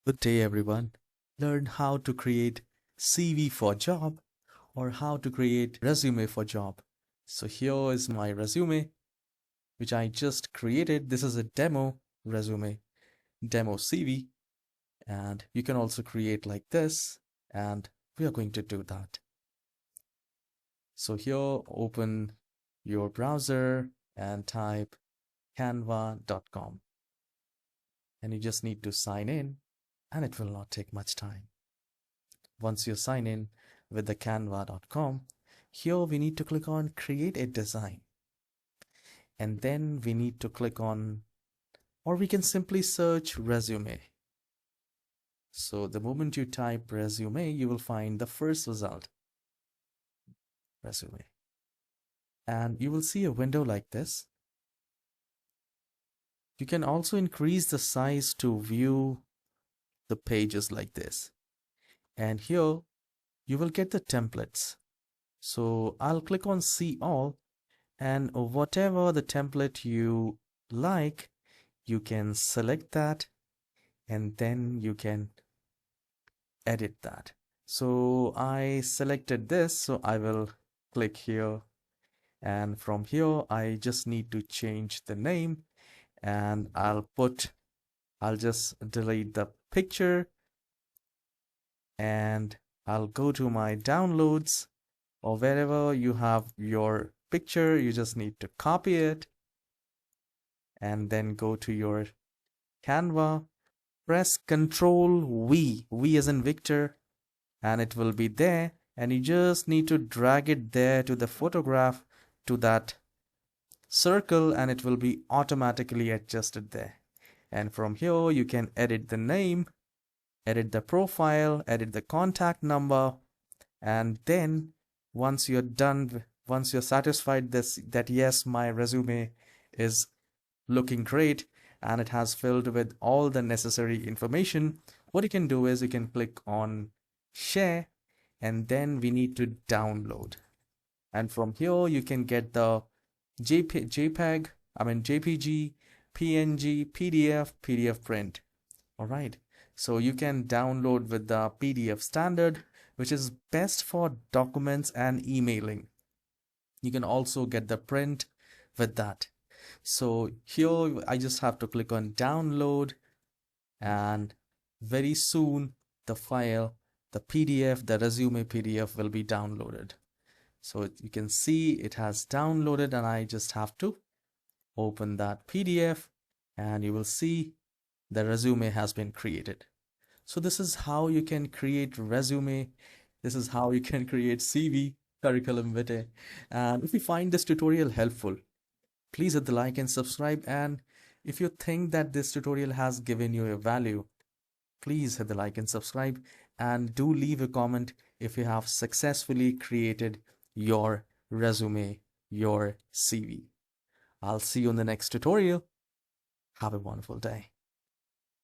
Good day, everyone. Learn how to create CV for job or how to create resume for job. So here is my resume, which I just created. This is a demo resume, demo CV, and you can also create like this, and we are going to do that. So here, open your browser and type canva.com, and you just need to sign in, and it will not take much time. Once you sign in with the canva.com, here we need to click on create a design, and then we need to click on, or we can simply search resume. So the moment you type resume, you will find the first result, resume, and you will see a window like this. You can also increase the size to view the pages like this, and here you will get the templates. So I'll click on see all, and whatever the template you like, you can select that, and then you can edit that. So I selected this, so I will click here, and from here I just need to change the name, and I'll just delete the picture, and I'll go to my downloads, or wherever you have your picture, you just need to copy it and then go to your Canva, press Ctrl V, V as in Victor, and it will be there, and you just need to drag it there to the photograph, to that circle, and it will be automatically adjusted there. And from here you can edit the name, edit the profile, edit the contact number, and then once you're done, once you're satisfied that yes, my resume is looking great and it has filled with all the necessary information, what you can do is you can click on share, and then we need to download. And from here you can get the JPEG, JPG, PNG, PDF, PDF print. All right. So you can download with the PDF standard, which is best for documents and emailing. You can also get the print with that. So here I just have to click on download, and very soon the file, the PDF, the resume PDF will be downloaded. So you can see it has downloaded, and I just have to open that PDF, and you will see the resume has been created. So this is how you can create resume. This is how you can create CV, curriculum vitae. And if you find this tutorial helpful, please hit the like and subscribe. And if you think that this tutorial has given you a value, please hit the like and subscribe, and do leave a comment if you have successfully created your resume, your CV. I'll see you in the next tutorial. Have a wonderful day.